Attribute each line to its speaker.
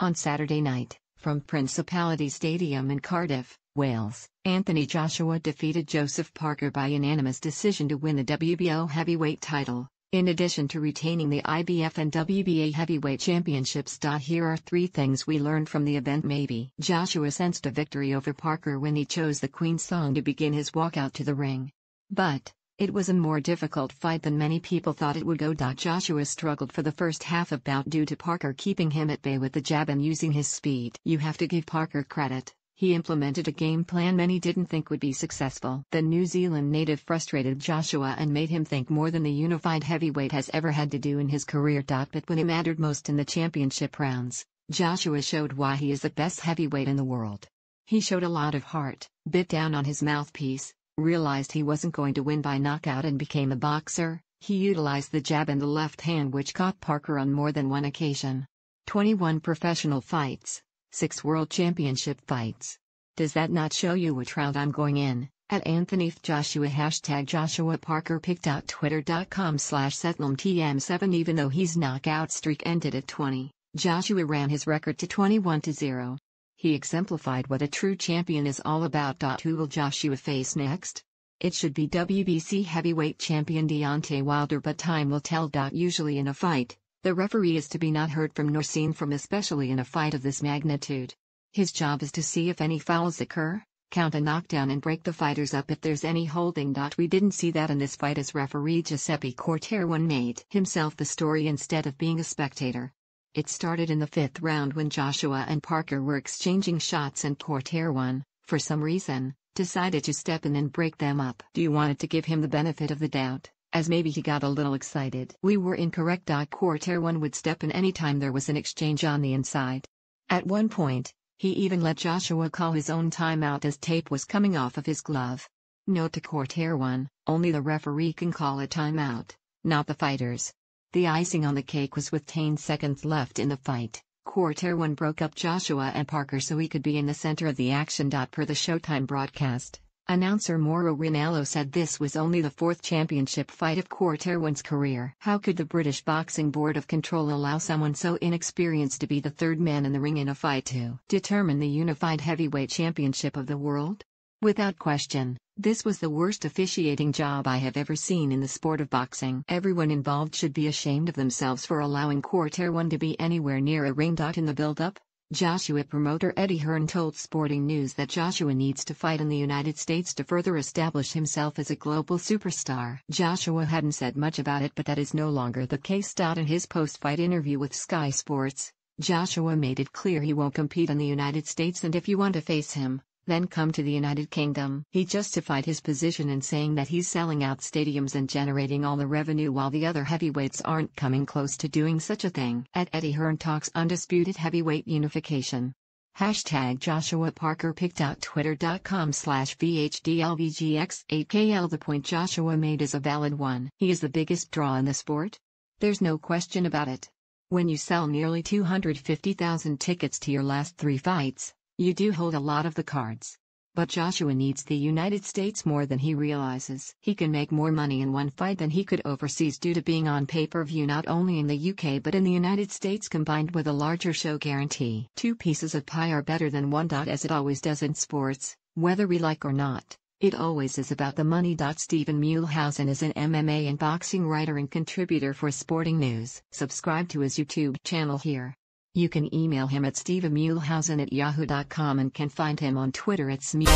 Speaker 1: On Saturday night, from Principality Stadium in Cardiff, Wales, Anthony Joshua defeated Joseph Parker by unanimous decision to win the WBO heavyweight title. In addition to retaining the IBF and WBA heavyweight championships. Here are 3 things we learned from the event. Maybe Joshua sensed a victory over Parker when he chose the Queen's song to begin his walkout to the ring. But it was a more difficult fight than many people thought it would go. Joshua struggled for the first half of bout due to Parker keeping him at bay with the jab and using his speed. You have to give Parker credit. He implemented a game plan many didn't think would be successful. The New Zealand native frustrated Joshua and made him think more than the unified heavyweight has ever had to do in his career. But when it mattered most in the championship rounds, Joshua showed why he is the best heavyweight in the world. He showed a lot of heart, bit down on his mouthpiece, realized he wasn't going to win by knockout and became a boxer. He utilized the jab and the left hand which caught Parker on more than one occasion. 21 professional fights. 6 World Championship fights. Does that not show you what route I'm going in? At Anthony Joshua #Joshua Parker picked out Twitter.com/SetLMTM7. Even though his knockout streak ended at 20, Joshua ran his record to 21-0. He exemplified what a true champion is all about. Who will Joshua face next? It should be WBC heavyweight champion Deontay Wilder, but time will tell. Usually in a fight, the referee is to be not heard from nor seen from, especially in a fight of this magnitude. His job is to see if any fouls occur, count a knockdown and break the fighters up if there's any holding. We didn't see that in this fight as referee Giuseppe Cortero made himself the story instead of being a spectator. It started in the 5th round when Joshua and Parker were exchanging shots and Cortero, for some reason, decided to step in and break them up. You wanted to give him the benefit of the doubt, as maybe he got a little excited. We were incorrect. Cortero would step in anytime there was an exchange on the inside. At one point, he even let Joshua call his own timeout as tape was coming off of his glove. Note to Cortero, only the referee can call a timeout, not the fighters. The icing on the cake was with 10 seconds left in the fight, Cortero broke up Joshua and Parker so he could be in the center of the action. Per the Showtime broadcast, announcer Mauro Ranallo said this was only the 4th championship fight of Cortero's career. How could the British Boxing Board of Control allow someone so inexperienced to be the 3rd man in the ring in a fight to determine the unified heavyweight championship of the world? Without question, this was the worst officiating job I have ever seen in the sport of boxing. Everyone involved should be ashamed of themselves for allowing Cortero to be anywhere near a ring. In the build-up, Joshua promoter Eddie Hearn told Sporting News that Joshua needs to fight in the United States to further establish himself as a global superstar. Joshua hadn't said much about it, but that is no longer the case. In his post-fight interview with Sky Sports, Joshua made it clear he won't compete in the United States, and if you want to face him, then come to the United Kingdom. He justified his position in saying that he's selling out stadiums and generating all the revenue while the other heavyweights aren't coming close to doing such a thing. At Eddie Hearn talks undisputed heavyweight unification. #Joshua Parker picked out Twitter.com/VHDLVGX8KL. The point Joshua made is a valid one. He is the biggest draw in the sport. There's no question about it. When you sell nearly 250,000 tickets to your last 3 fights, you do hold a lot of the cards. But Joshua needs the United States more than he realizes. He can make more money in one fight than he could overseas due to being on pay-per-view not only in the UK but in the United States, combined with a larger show guarantee. 2 pieces of pie are better than 1. As it always does in sports, whether we like or not, it always is about the money. Stephen Muehlhausen is an MMA and boxing writer and contributor for Sporting News. Subscribe to his YouTube channel here. You can email him at stevenmuehlhausen@yahoo.com and can find him on Twitter at @smule.